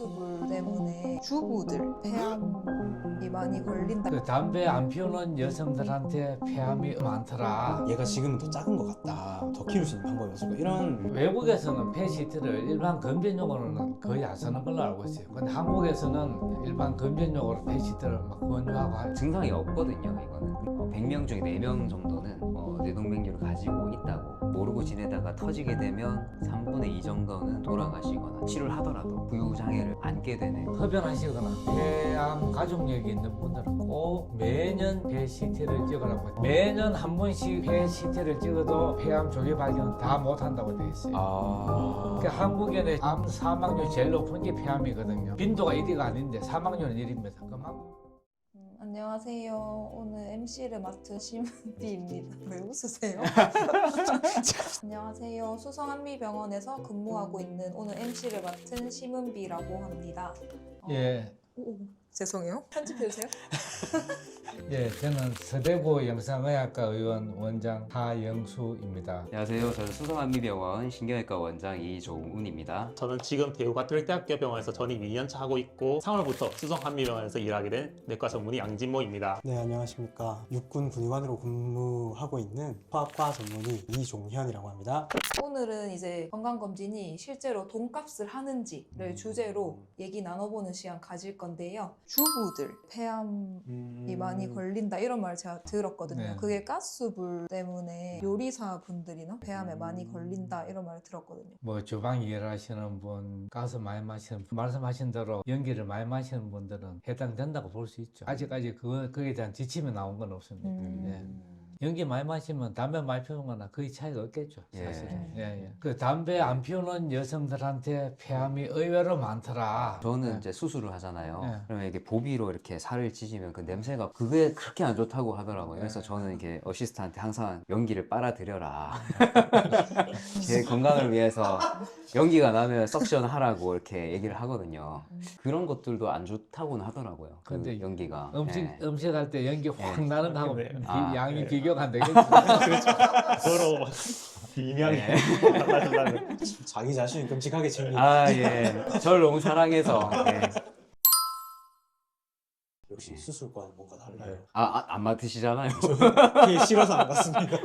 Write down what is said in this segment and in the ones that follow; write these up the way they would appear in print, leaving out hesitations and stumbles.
가스불 때문에 주부들 폐암이 많이 걸린다. 그 담배 안 피우는 여성들한테 폐암이 많더라. 얘가 지금은 더 작은 것 같다. 더 키울 수 있는 방법이 없을까? 이런 외국에서는 폐시트를 일반 건변용으로는 거의 안 쓰는 걸로 알고 있어요. 근데 한국에서는 일반 건변용으로 폐시트를 막 권유하고 하죠. 증상이 없거든요. 이거는 100명 중에 4명 정도는 뇌동맥류를 가지고 있다고 모르고 지내다가 터지게 되면 3분의 2 정도는 돌아가시거나 치료를 하더라도 부유장애를 안게 되는. 흡연하시거나 폐암 가족력이 있는 분들은 꼭 매년 폐 CT를 찍으라고. 매년 한 번씩 폐 CT를 찍어도 폐암 조기 발견 다 못한다고 되어 있어요. 그러니까 한국인의 암 사망률 제일 높은 게 폐암이거든요. 빈도가 1위가 아닌데 사망률은 1위입니다. 그만큼 안녕하세요. 오늘 MC를 맡은 심은비입니다. 왜 웃으세요? 안녕하세요. 수성한미병원에서 근무하고 있는 오늘 MC를 맡은 심은비라고 합니다. 예. 죄송해요. 편집해주세요. 예, 저는 서대구 영상의학과 의원 원장 하영수입니다. 안녕하세요. 저는 수성한미병원 신경외과 원장 이종훈입니다. 저는 지금 대구가톨릭대학교 병원에서 전입 2년차 하고 있고 3월부터 수성한미병원에서 일하게 된 내과 전문의 양진모입니다. 네, 안녕하십니까. 육군 군의관으로 근무하고 있는 화학과 전문의 이종현이라고 합니다. 오늘은 이제 건강검진이 실제로 돈값을 하는지를 주제로 얘기 나눠보는 시간 가질 건데요. 주부들 폐암이 많이 걸린다 이런 말 제가 들었거든요. 네. 그게 가스불 때문에 요리사 분들이나 폐암에 많이 걸린다 이런 말을 들었거든요. 뭐 주방 일하시는 분, 가스 많이 마시는 분, 말씀하신 대로 연기를 많이 마시는 분들은 해당된다고 볼 수 있죠. 아직까지 그거에 대한 지침이 나온 건 없습니다. 예. 연기 많이 마시면 담배 많이 피우는 거나 거의 차이가 없겠죠, 사실은. 예. 그 담배 안 피우는 여성들한테 폐암이 의외로 많더라. 저는 예. 이제 수술을 하잖아요. 네. 그러면 이게 보비로 이렇게 살을 찢으면 그 냄새가 그게 그렇게 안 좋다고 하더라고요. 그래서 저는 이렇게 어시스트한테 항상 연기를 빨아들여라. 제 건강을 위해서 연기가 나면 석션 하라고 이렇게 얘기를 하거든요. 그런 것들도 안 좋다고는 하더라고요. 그 근데 연기가. 음식 할 때 연기 확 나는 거하고 네. 양이 네. 비교가 안 되겠죠. 서로 비명이 네. 달라진다는. 자기 자신을 끔찍하게 챙기는. 예. 저를 너무 사랑해서. 예. 역시 수술과는 뭔가 달라요. 안 맡으시잖아요. 그게 싫어서 안 갔습니다.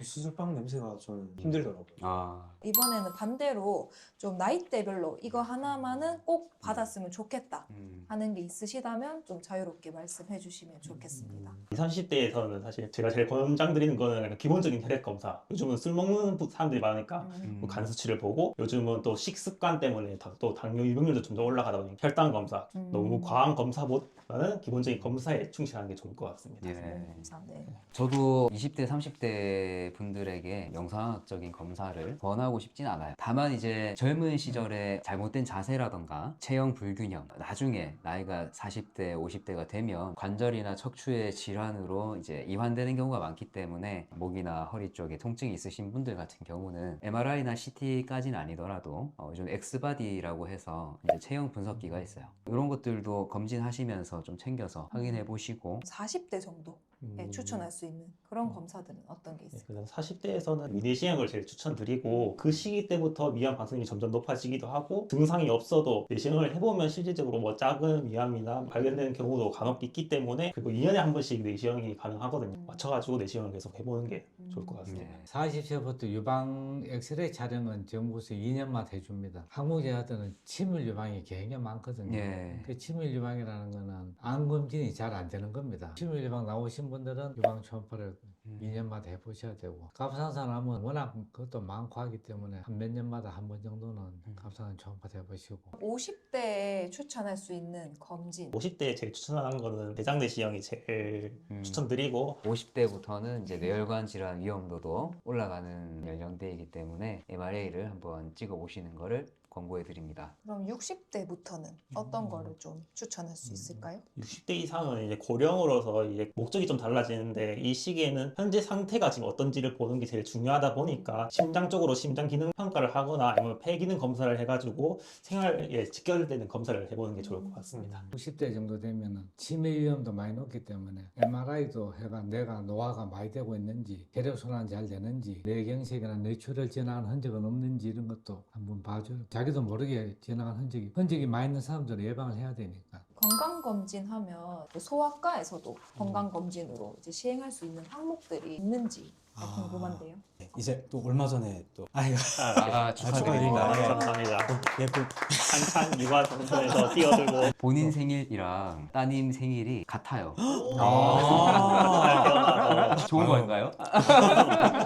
수술방 냄새가 저는 힘들더라고요. 이번에는 반대로 좀 나이대별로 이거 하나만은 꼭 받았으면 좋겠다 하는 게 있으시다면 좀 자유롭게 말씀해 주시면 좋겠습니다. 20, 30대에서는 사실 제가 제일 권장드리는 거는 약간 기본적인 혈액 검사. 요즘은 술 먹는 사람들이 많으니까 뭐 간 수치를 보고, 요즘은 또 식습관 때문에 또 당뇨 유병률도 점점 올라가다 보니 혈당 검사, 너무 과한 검사보다는 기본적인 검사에 충실하는 게 좋을 것 같습니다. 예. 감사합니다. 저도 20대, 30대 분들에게 영상학적인 검사를 권하고 싶진 않아요. 다만 이제 젊은 시절에 잘못된 자세라던가 체형 불균형, 나중에 나이가 40대, 50대가 되면 관절이나 척추의 질환으로 이제 이완되는 경우가 많기 때문에 목이나 허리 쪽에 통증이 있으신 분들 같은 경우는 MRI나 CT까지는 아니더라도 요즘 엑스바디라고 해서 이제 체형 분석기가 있어요. 이런 것들도 검진하시면서 좀 챙겨서 확인해 보시고 40대 정도에 추천할 수 있는 그런 검사들은 어떤 게 있을까요? 그래서 40대에서는 위내시경을 제일 추천드리고, 그 시기 때부터 위암 가능성이 점점 높아지기도 하고, 증상이 없어도 내시경을 해보면 실질적으로 뭐 작은 위암이나 발견되는 경우도 간혹 있기 때문에, 그리고 2년에 한 번씩 내시경이 가능하거든요. 맞춰가지고 내시경을 계속 해보는 게 좋을 것 같습니다. 40세부터 유방 엑스레이 촬영은 정부에서 2년마다 해줍니다. 한국 여자들은 치물 유방이 굉장히 많거든요. 예. 그 치물 유방이라는 거는 암 검진이 잘 안 되는 겁니다. 치물 유방 나오신 분들은 유방 초음파를 2년마다 해보셔야 되고, 갑상선 암은 워낙 그것도 많고 하기 때문에 한 몇 년마다 한 번 정도는 갑상선 초음파 해보시고. 50대에 추천할 수 있는 검진 50대에 제일 추천하는 거는 대장 내시경이 제일 추천드리고, 50대부터는 이제 뇌혈관 질환 위험도도 올라가는 연령대이기 때문에 MRA를 한번 찍어 보시는 거를 권고해 드립니다. 그럼 60대부터는 어떤 거를 좀 추천할 수 있을까요? 60대 이상은 이제 고령으로서 이제 목적이 좀 달라지는데, 이 시기에는 현재 상태가 지금 어떤지를 보는 게 제일 중요하다 보니까 심장 쪽으로 심장 기능 평가를 하거나 아니면 폐 기능 검사를 해가지고 생활에 직결되는 검사를 해보는 게 좋을 것 같습니다. 60대 정도 되면은 치매 위험도 많이 높기 때문에 MRI도 해가 내가 노화가 많이 되고 있는지, 혈액순환 잘 되는지, 뇌경색이나 뇌출혈 진화한 흔적은 없는지 이런 것도 한번 봐줘요. 자기 자기도 모르게 지나간 흔적이 많이 있는 사람들은 예방을 해야 되니까. 건강검진하면 소아과에서도 건강검진으로 이제 시행할 수 있는 항목들이 있는지 궁금한데요. 네, 이제 또 얼마 전에 또 아이가 축하드립니다. 감사합니다. 예쁜 한창 육아 정선에서 뛰어들고 본인 생일이랑 따님 생일이 같아요. 아, 태어나서 좋은 거인가요?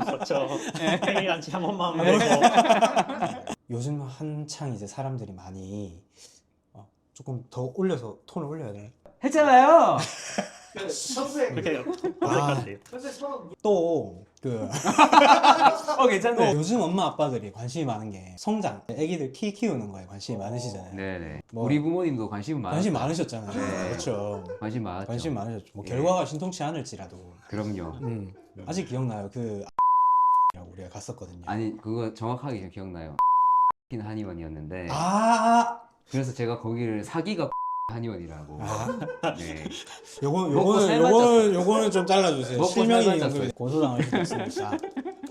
그렇죠. 생일잔치 한 번만 하고 요즘 한창 이제 사람들이 많이 조금 더 올려서 톤을 올려야 돼. 했잖아요. 그렇게 어색한데요. 또그 괜찮네. 요즘 엄마 아빠들이 관심이 많은 게 성장, 애기들 키 키우는 거에 관심이 많으시잖아요. 네네. 뭐, 우리 부모님도 관심은 관심 많았어요. 많으셨잖아요. 네. 그렇죠. 관심 많았죠. 관심 많으셨죠. 뭐 예. 결과가 신통치 않을지라도. 그럼요. 아직 기억나요. 그 라고 우리가 갔었거든요. 아니 그거 정확하게 기억나요. 한의원이었는데 그래서 제가 거기를 사기가 한의원이라고. 네. 먹고 살만 요거는 좀 잘라주세요. 먹고 실명이 살만 연결이 짰어요. 고소당할 수도 있으니까.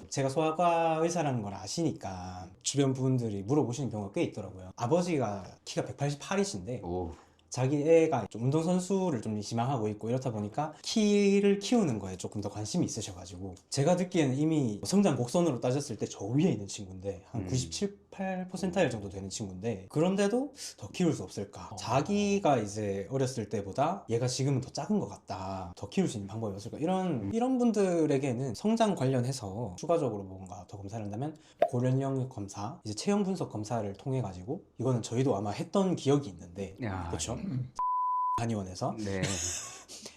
제가 소아과 의사라는 걸 아시니까 주변 분들이 물어보시는 경우가 꽤 있더라고요. 아버지가 키가 188이신데 오. 자기 애가 좀 운동선수를 좀 지망하고 있고 이렇다 보니까 키를 키우는 거에 조금 더 관심이 있으셔가지고 제가 듣기에는 이미 성장 곡선으로 따졌을 때 저 위에 있는 친구인데 한 97, 8% 정도 되는 친구인데 그런데도 더 키울 수 없을까? 자기가 이제 어렸을 때보다 얘가 지금은 더 작은 것 같다. 더 키울 수 있는 방법이 없을까? 이런 분들에게는 성장 관련해서 추가적으로 뭔가 더 검사를 한다면 고령령 검사, 이제 체형 분석 검사를 통해 가지고 이거는 저희도 아마 했던 기억이 있는데 야. 그렇죠? 한의원에서 네.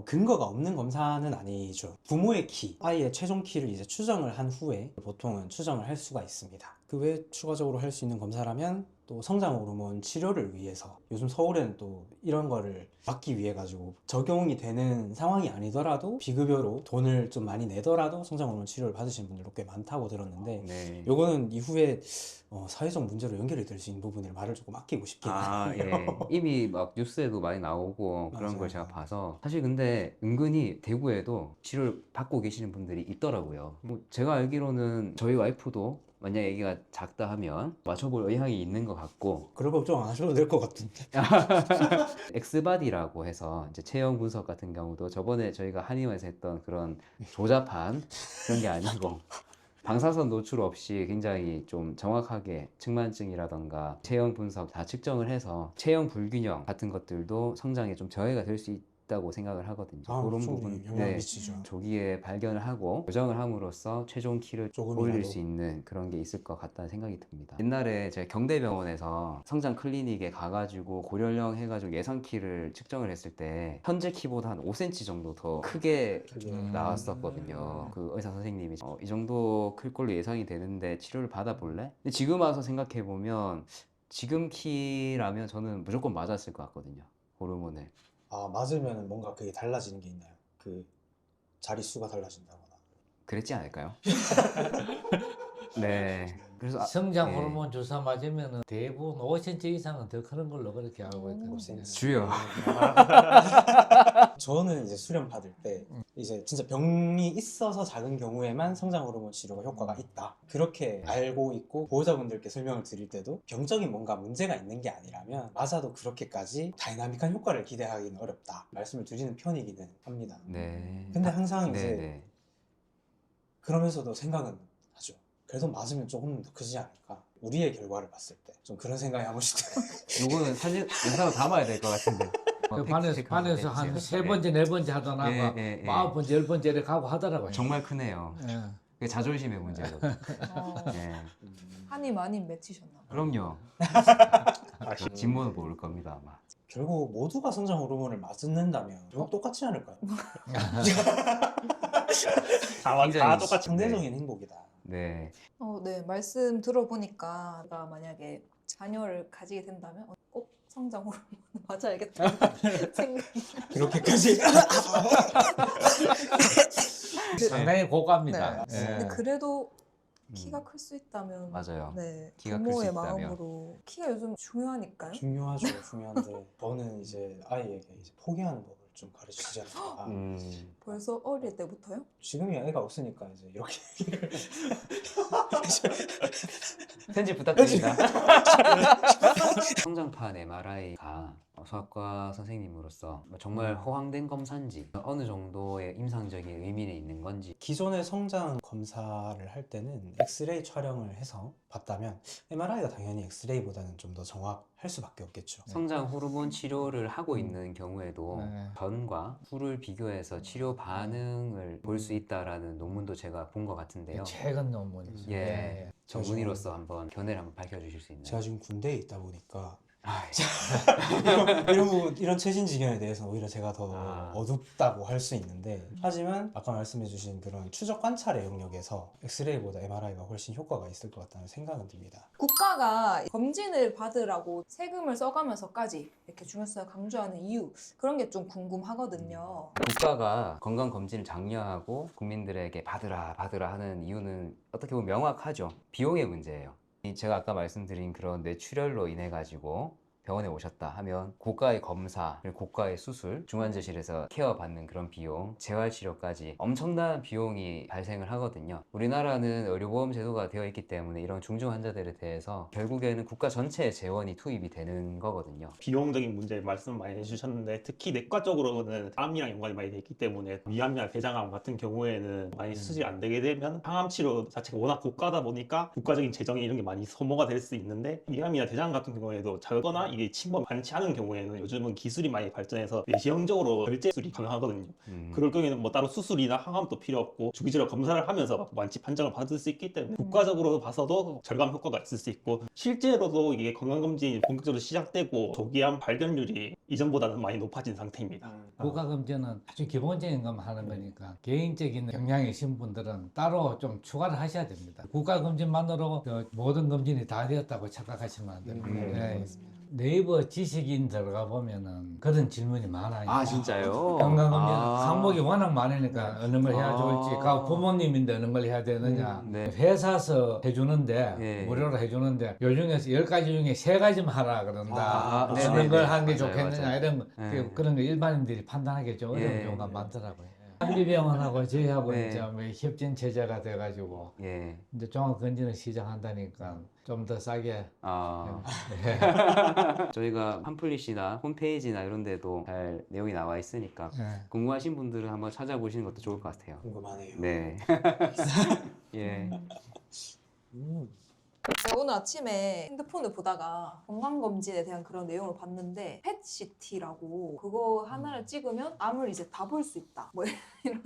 근거가 없는 검사는 아니죠. 부모의 키, 아이의 최종 키를 이제 추정을 한 후에 보통은 추정을 할 수가 있습니다. 그 외에 추가적으로 할 수 있는 검사라면 또 성장 호르몬 치료를 위해서 요즘 서울에는 또 이런 거를 막기 위해 가지고 적용이 되는 상황이 아니더라도 비급여로 돈을 좀 많이 내더라도 성장 호르몬 치료를 받으시는 분들도 꽤 많다고 들었는데 네. 요거는 이후에 사회적 문제로 연결이 될 수 있는 부분을 말을 조금 아끼고 싶긴 아, 해요. 예. 이미 막 뉴스에도 많이 나오고 그런 맞아요. 걸 제가 봐서 사실 근데 은근히 대구에도 치료를 받고 계시는 분들이 있더라고요. 뭐 제가 알기로는 저희 와이프도 만약 아기가 작다 하면 맞춰볼 의향이 있는 것 같고 그럴 걱정 안 하셔도 될 것 같은데. 엑스바디라고 해서 이제 체형 분석 같은 경우도 저번에 저희가 한의원에서 했던 그런 조잡한 그런 게 아니고 방사선 노출 없이 굉장히 좀 정확하게 측만증이라던가 체형 분석 다 측정을 해서 체형 불균형 같은 것들도 성장에 좀 저해가 될 수 있다고 생각을 하거든요. 그런 충분히 부분 영향 미치죠. 조기에 발견을 하고 교정을 함으로써 최종 키를 조금이라도. 올릴 수 있는 그런 게 있을 것 같다는 생각이 듭니다. 옛날에 제가 경대병원에서 성장 클리닉에 가가지고 고령령 해가지고 예상 키를 측정을 했을 때 현재 키보다 한 5cm 정도 더 크게 나왔었거든요. 그 의사 선생님이 이 정도 클 걸로 예상이 되는데 치료를 받아볼래? 근데 지금 와서 생각해 보면 지금 키라면 저는 무조건 맞았을 것 같거든요. 호르몬을. 맞으면 뭔가 그게 달라지는 게 있나요? 그 자릿수가 달라진다거나. 그랬지 않을까요? 네. 그래서 성장 네. 호르몬 주사 맞으면 대부분 5cm 이상은 더 크는 걸로 그렇게 알고 있거든요. 5cm. 주요. 저는 이제 수련 받을 때 이제 진짜 병이 있어서 작은 경우에만 성장 호르몬 치료가 효과가 있다. 그렇게 알고 있고 보호자분들께 설명을 드릴 때도 병적인 뭔가 문제가 있는 게 아니라면 맞아도 그렇게까지 다이나믹한 효과를 기대하기는 어렵다. 말씀을 드리는 편이기는 합니다. 네. 근데 항상 이제 네. 그러면서도 생각은 하죠. 그래도 맞으면 조금 더 크지 않을까? 우리의 결과를 봤을 때 좀 그런 생각이 한 번씩 들어요. 요거는 사진 영상을 담아야 될 것 같은데. 그 반에서 한 세 번째 네 번째 하더나 네, 네, 네. 9번째 10번째 이렇게 가고 하더라고요. 정말 크네요. 예. 그게 자존심의 문제거든요. 네. 한이 많이 맺히셨나 봐요. 그럼요. 진모는 모를 겁니다 아마. 결국 모두가 성장 호르몬을 맞는다면 결국 똑같지 않을까요? 다 굉장히 똑같이 상대적인 행복이다. 네. 네, 말씀 들어보니까 제가 만약에 자녀를 가지게 된다면 꼭 성장 호르몬 맞아야겠다 생각이. 그렇게까지 상당히 고가입니다. 네. 예. 근데 그래도 키가 클 수 있다면 맞아요. 네, 키가 클수 부모의 있다면. 마음으로 키가 요즘 중요하니까요. 중요하죠. 중요한데 저는 이제 아이에게 이제 포기하는 법을 좀 가르치지 않을까. 벌써 어릴 때부터요? 지금이 애가 없으니까 이제 이렇게 편집 부탁드립니다. 성장판 MRI가 소아과 선생님으로서 정말 허황된 검사인지 어느 정도의 임상적인 의미는 있는 건지 기존의 성장 검사를 할 때는 엑스레이 촬영을 해서 봤다면 MRI가 당연히 엑스레이보다는 좀 더 정확할 수밖에 없겠죠. 성장 호르몬 치료를 하고 있는 경우에도 네. 전과 후를 비교해서 치료 반응을 볼 수 있다라는 논문도 제가 본 것 같은데요. 최근 논문이죠. 예, 전문의로서 한번 견해를 한번 밝혀주실 수 있나요? 제가 지금 군대에 있다 보니까 아, 이런 부분, 이런 최신지견에 대해서 오히려 제가 더 아. 어둡다고 할 수 있는데, 하지만 아까 말씀해주신 그런 추적 관찰의 영역에서 엑스레이보다 MRI가 훨씬 효과가 있을 것 같다는 생각은 듭니다. 국가가 검진을 받으라고 세금을 써가면서까지 이렇게 중요성을 강조하는 이유, 그런 게 좀 궁금하거든요. 국가가 건강검진을 장려하고 국민들에게 받으라 하는 이유는 어떻게 보면 명확하죠. 비용의 문제예요. 제가 아까 말씀드린 그런 뇌출혈로 인해 가지고 병원에 오셨다 하면 고가의 검사, 그리고 고가의 수술, 중환자실에서 케어받는 그런 비용, 재활치료까지 엄청난 비용이 발생을 하거든요. 우리나라는 의료보험 제도가 되어 있기 때문에 이런 중증 환자들에 대해서 결국에는 국가 전체의 재원이 투입이 되는 거거든요. 비용적인 문제 말씀 많이 해주셨는데 특히 내과 쪽으로는 암이랑 연관이 많이 돼 있기 때문에 위암이나 대장암 같은 경우에는 많이 수술이 안 되게 되면 항암 치료 자체가 워낙 고가다 보니까 국가적인 재정이 이런 게 많이 소모가 될 수 있는데 위암이나 대장암 같은 경우에도 작거나 이게 침범 많지 않은 경우에는 요즘은 기술이 많이 발전해서 내시경적으로 결제술이 가능하거든요. 그럴 경우에는 뭐 따로 수술이나 항암도 필요 없고 주기적으로 검사를 하면서 완치 판정을 받을 수 있기 때문에 국가적으로 봐서도 절감 효과가 있을 수 있고 실제로도 이게 건강검진이 본격적으로 시작되고 조기암 발견률이 이전보다는 많이 높아진 상태입니다. 국가검진은 아주 기본적인 것만 하는 거니까 개인적인 경향이 있으신 분들은 따로 좀 추가를 하셔야 됩니다. 국가검진만으로 모든 검진이 다 되었다고 착각하시면 안 됩니다. 네. 네이버 지식인 들어가 보면은 그런 질문이 많아요. 아, 진짜요? 건강검진 아. 항목이 워낙 많으니까 어느 걸 해야 좋을지, 가 부모님인데 어느 걸 해야 되느냐, 네. 회사에서 해주는데 예. 무료로 해주는데 요 중에서 10가지 중에 3가지만 하라 그런다. 아, 어느 네네네. 걸 하는 게 맞아요, 좋겠느냐 맞아요. 이런 거, 네. 그런 거 일반인들이 판단하기 좀 어려운 예. 경우가 많더라고요. 한비병원하고 저희하고 네. 이제 뭐 협진 체제가 돼가지고 예. 이제 종합검진을 시작한다니까 좀 더 싸게. 아. 네. 저희가 팜플릿이나 홈페이지나 이런 데도 잘 내용이 나와 있으니까 네. 궁금하신 분들은 한번 찾아보시는 것도 좋을 것 같아요. 궁금하네요. 네. 예. 제가 오늘 아침에 핸드폰을 보다가 건강검진에 대한 그런 내용을 봤는데 펫CT라고 그거 하나를 찍으면 암을 이제 다 볼 수 있다 뭐 이런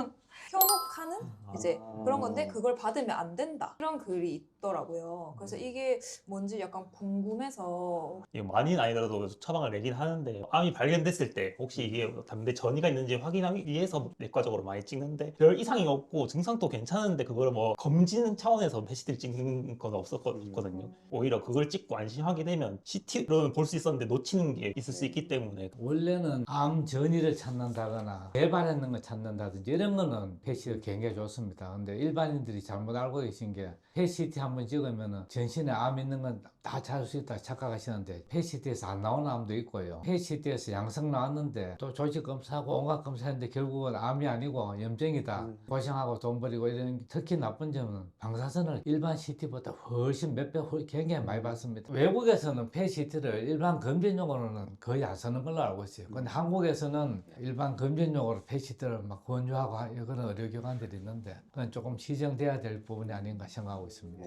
현혹하는 이제 그런 건데 그걸 받으면 안 된다 이런 글이 있더라고요. 그래서 이게 뭔지 약간 궁금해서 이게 많이는 아니더라도 처방을 내긴 하는데 암이 발견됐을 때 혹시 이게 담배 전이가 있는지 확인하기 위해서 내과적으로 많이 찍는데 별 이상이 없고 증상도 괜찮은데 그걸 뭐 검진 차원에서 PET를 찍는 건 없었거든요. 오히려 그걸 찍고 안심하게 되면 CT로는 볼 수 있었는데 놓치는 게 있을 수 있기 때문에 원래는 암 전이를 찾는다거나 개발했는 걸 찾는다든지 이런 거는 PET가 굉장히 좋습니다. 근데 일반인들이 잘못 알고 계신 게 PET 한번 찍으면은 전신에 암 있는 건 다 찾을 수 있다 착각하시는데 PET에서 안 나오는 암도 있고요. PET에서 양성 나왔는데 또 조직 검사하고 온갖 검사했는데 결국은 암이 아니고 염증이다. 고생하고 돈 버리고 이런 특히 나쁜 점은 방사선을 일반 CT보다 훨씬 몇 배 굉장히 많이 받습니다. 외국에서는 PET를 일반 검진용으로는 거의 안 쓰는 걸로 알고 있어요. 근데 한국에서는 일반 검진용으로 PET를 막 권유하고 그런 의료기관들이 있는데 그건 조금 시정돼야 될 부분이 아닌가 생각하고 있습니다.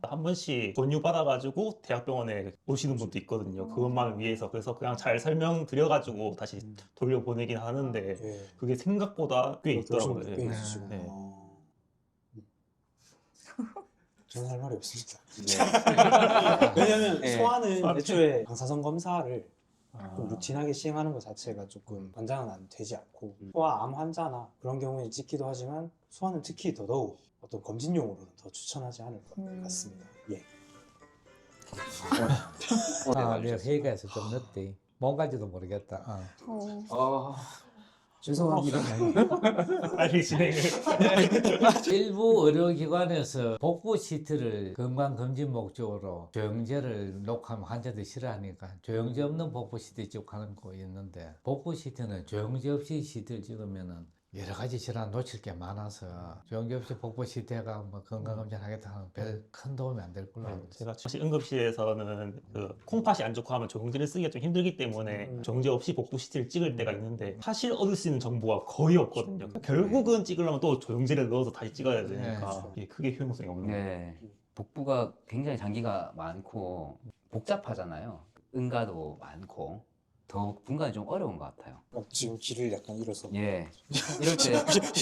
한 번씩 권유 받아가지고 대학병원에 오시는 분도 있거든요. 그것만을 위해서. 그래서 그냥 잘 설명드려가지고 다시 돌려보내긴 하는데 예. 그게 생각보다 꽤 있더라고요. 꽤 있으시고. 네. 저는 할 말이 없습니다. 네. 왜냐면 네. 소아는 애초에 방사선 검사를 좀 루틴하게 시행하는 것 자체가 조금 권장은 안 되지 않고 소아 암 환자나 그런 경우에 찍기도 하지만 소아는 특히 더더욱 어떤 검진용으로는 더 추천하지 않을 것 같습니다. 예. 네, 회의가에서 좀 늦대. 뭔가지도 모르겠다. 어, 죄송합니다. 빨리 진행을. 일부 의료기관에서 복부 CT를 건강검진 목적으로 조영제를 녹화하면 환자들이 싫어하니까 조영제 없는 복부 CT 찍고 하는 거 있는데, 복부 CT는 조영제 없이 CT를 찍으면은 여러 가지 질환 놓칠 게 많아서 조영제 없이 복부 CT가 뭐 건강검진 하겠다 하면 별 큰 도움이 안 될 걸로 알고 있어요. 제가 사실 응급실에서는 그 콩팥이 안 좋고 하면 조영제를 쓰기가 좀 힘들기 때문에 조영제 없이 복부 CT를 찍을 때가 있는데 사실 얻을 수 있는 정보가 거의 없거든요. 결국은 찍으려면 또 조영제를 넣어서 다시 찍어야 되니까 이게 크게 효용성이 없는 거예요. 네. 복부가 굉장히 장기가 많고 복잡하잖아요. 응가도 많고 더 분간이 좀 어려운 것 같아요. 지금 길을 약간 잃어서. 예.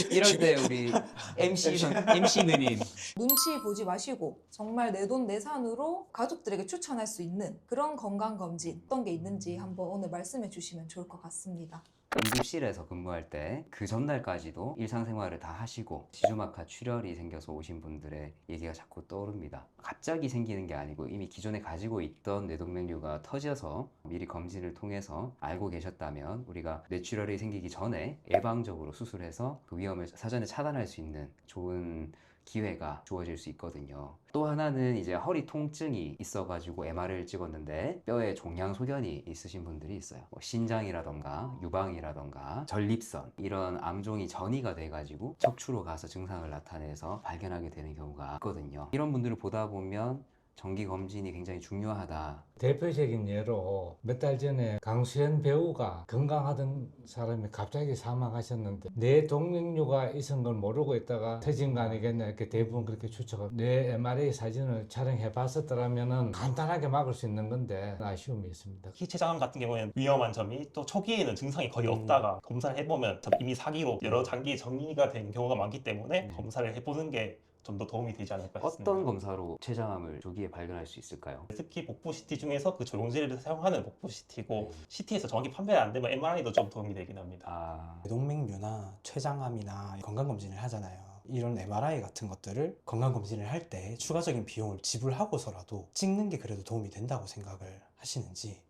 이럴 때 우리 MC 누님 눈치 보지 마시고 정말 내 돈 내산으로 가족들에게 추천할 수 있는 그런 건강검진 어떤 게 있는지 한번 오늘 말씀해 주시면 좋을 것 같습니다. 응급실에서 근무할 때 그 전날까지도 일상생활을 다 하시고 지주막하 출혈이 생겨서 오신 분들의 얘기가 자꾸 떠오릅니다. 갑자기 생기는 게 아니고 이미 기존에 가지고 있던 뇌동맥류가 터져서 미리 검진을 통해서 알고 계셨다면 우리가 뇌출혈이 생기기 전에 예방적으로 수술해서 그 위험을 사전에 차단할 수 있는 좋은 기회가 주어질 수 있거든요. 또 하나는 이제 허리 통증이 있어가지고 MR을 찍었는데 뼈에 종양 소견이 있으신 분들이 있어요. 뭐 신장이라던가 유방이라던가 전립선 이런 암종이 전이가 돼가지고 척추로 가서 증상을 나타내서 발견하게 되는 경우가 있거든요. 이런 분들을 보다 보면 정기 검진이 굉장히 중요하다. 대표적인 예로 몇 달 전에 강수현 배우가 건강하던 사람이 갑자기 사망하셨는데 뇌 동맥류가 있은 걸 모르고 있다가 터진 거 아니겠냐 이렇게 대부분 그렇게 추측하고 뇌 MRI 사진을 촬영해 봤었더라면은 간단하게 막을 수 있는 건데 아쉬움이 있습니다. 희체장암 같은 경우에는 위험한 점이 또 초기에는 증상이 거의 없다가 검사를 해보면 이미 사기로 여러 장기에 정리가 된 경우가 많기 때문에 검사를 해보는 게 좀 더 도움이 되지 않을까 싶습니다. 어떤 검사로 췌장암을 조기에 발견할 수 있을까요? 특히 복부 CT 중에서 그 조영제를 사용하는 복부 CT고 CT에서 정확히 판별이 안 되면 MRI도 좀 도움이 되긴 합니다. 아, 뇌동맥류나 췌장암이나 건강검진을 하잖아요. 이런 MRI 같은 것들을 건강검진을 할 때 추가적인 비용을 지불하고서라도 찍는 게 그래도 도움이 된다고 생각을 하시는지.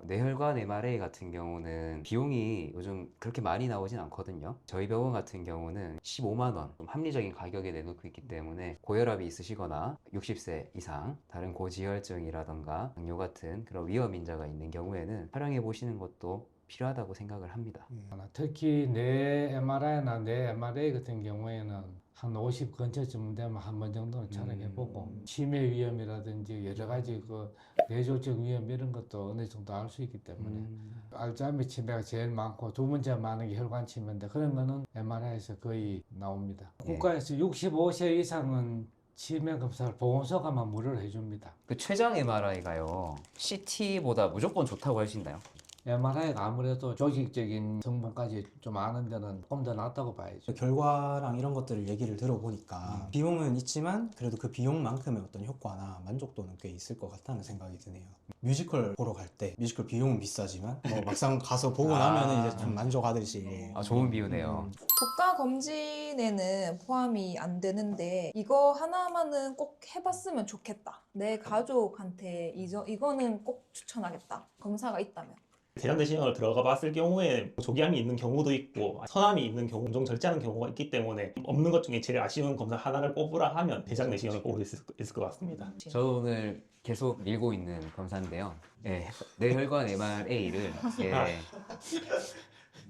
뇌혈관 MRA 같은 경우는 비용이 요즘 그렇게 많이 나오진 않거든요. 저희 병원 같은 경우는 15만 원, 좀 합리적인 가격에 내놓고 있기 때문에 고혈압이 있으시거나 60세 이상, 다른 고지혈증이라던가 당뇨 같은 그런 위험 인자가 있는 경우에는 촬영해 보시는 것도 필요하다고 생각을 합니다. 특히 뇌 MRI나 뇌 MRA 같은 경우에는 한 50 근처쯤 되면 한 번 정도는 촬영해보고 치매 위험이라든지 여러 가지 그 뇌졸중 위험 이런 것도 어느 정도 알 수 있기 때문에 알츠하이머 치매가 제일 많고 두 번째 많은 게 혈관 치매인데 그런 거는 MRI에서 거의 나옵니다. 예. 국가에서 65세 이상은 치매 검사를 보건소 가면 무료로 해줍니다. 그 췌장 MRI가요, CT보다 무조건 좋다고 할 수 있나요? MRI가 아무래도 조직적인 성분까지 좀 아는 데는 조금 더 낫다고 봐야죠. 결과랑 이런 것들을 얘기를 들어보니까 비용은 있지만 그래도 그 비용만큼의 어떤 효과나 만족도는 꽤 있을 것 같다는 생각이 드네요. 뮤지컬 보러 갈 때 뮤지컬 비용은 비싸지만 뭐 막상 가서 보고 나면은 이제 좀 만족하듯이. 좋은 비유네요. 국가 검진에는 포함이 안 되는데 이거 하나만은 꼭 해봤으면 좋겠다. 내 가족한테 이거는 꼭 추천하겠다. 검사가 있다면. 대장내시경을 들어가 봤을 경우에 조기암이 있는 경우도 있고 선암이 있는 경우 종종 절제하는 경우가 있기 때문에 없는 것 중에 제일 아쉬운 검사 하나를 꼽으라 하면 대장내시경을 꼽을 수 있을 것 같습니다. 저 오늘 계속 밀고 있는 검사인데요. 예, 뇌혈관 MRA를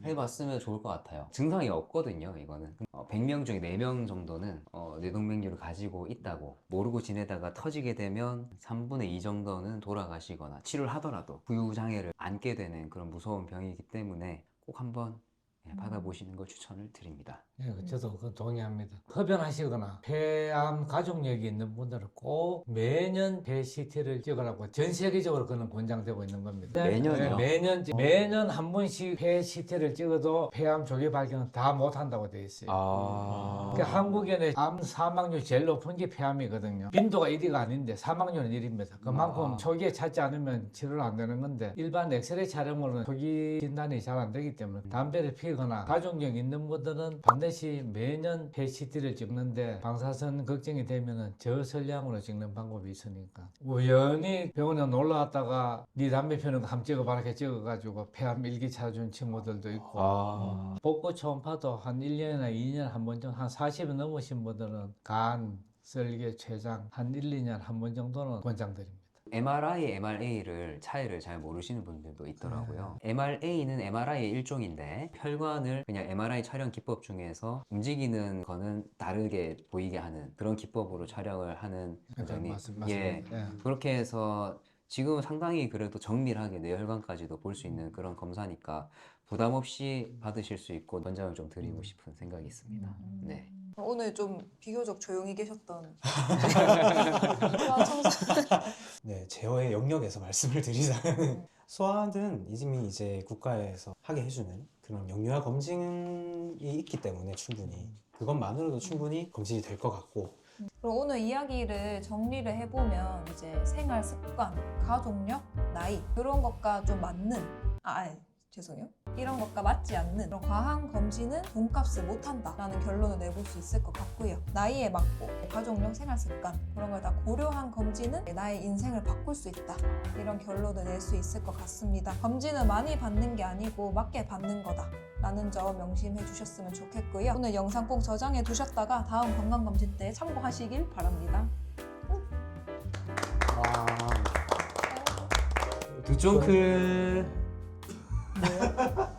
해봤으면 좋을 것 같아요. 증상이 없거든요, 이거는. 100명 중에 4명 정도는 뇌동맥류를 가지고 있다고 모르고 지내다가 터지게 되면 3분의 2 정도는 돌아가시거나 치료를 하더라도 부유장애를 안게 되는 그런 무서운 병이기 때문에 꼭 한번 받아보시는 걸 추천을 드립니다. 예, 저도 그건 동의합니다. 흡연하시거나 폐암 가족력이 있는 분들은 꼭 매년 폐 CT를 찍으라고 전 세계적으로 그는 권장되고 있는 겁니다. 매년이요? 매년 한 번씩 폐 CT를 찍어도 폐암 조기 발견은 다 못한다고 되어 있어요. 그러니까 한국인의 암 사망률 제일 높은 게 폐암이거든요. 빈도가 1위가 아닌데 사망률은 1위입니다. 그만큼 초기에 찾지 않으면 치료를 안 되는 건데 일반 엑스레이 촬영으로는 초기 진단이 잘 안 되기 때문에 담배를 피우지 혈관이거나 가족력 있는 분들은 반드시 매년 PET-CT를 찍는데 방사선 걱정이 되면은 저설량으로 찍는 방법이 있으니까 우연히 병원에 놀러 왔다가 네 담배 피우는 거 한번 찍어봐라 이렇게 찍어가지고 폐암 일기 찾아준 친구들도 있고 아, 복부 초음파도 한 1년이나 2년 한 번 정도 한 40이 넘으신 분들은 간, 썰개, 췌장 한 1, 2년 한 번 정도는 권장드립니다. MRI, MRA를 차이를 잘 모르시는 분들도 있더라고요. MRA는 MRI의 일종인데 혈관을 그냥 MRI 촬영 기법 중에서 움직이는 거는 다르게 보이게 하는 그런 기법으로 촬영을 하는 과정이 예, 그렇게 해서 지금 상당히 그래도 정밀하게 뇌혈관까지도 볼 수 있는 그런 검사니까 부담 없이 받으실 수 있고 권장을 좀 드리고 싶은 생각이 있습니다. 네. 오늘 좀 비교적 조용히 계셨던 청소. 네, 제어의 영역에서 말씀을 드리자면 소아는 이미 이제 국가에서 하게 해주는 그런 영유아 검진이 있기 때문에 충분히 그것만으로도 충분히 검진이 될 것 같고 그럼 오늘 이야기를 정리를 해보면 이제 생활 습관, 가족력, 나이 그런 것과 좀 맞는 죄송해요. 이런 것과 맞지 않는 그런 과한 검진은 돈값을 못한다 라는 결론을 내볼 수 있을 것 같고요. 나이에 맞고 가족력, 생활 습관 그런 걸 다 고려한 검진은 나의 인생을 바꿀 수 있다 이런 결론을 낼 수 있을 것 같습니다. 검진은 많이 받는 게 아니고 맞게 받는 거다 라는 점 명심해 주셨으면 좋겠고요. 오늘 영상 꼭 저장해 두셨다가 다음 건강검진 때 참고하시길 바랍니다. 두쫑클 뭐요?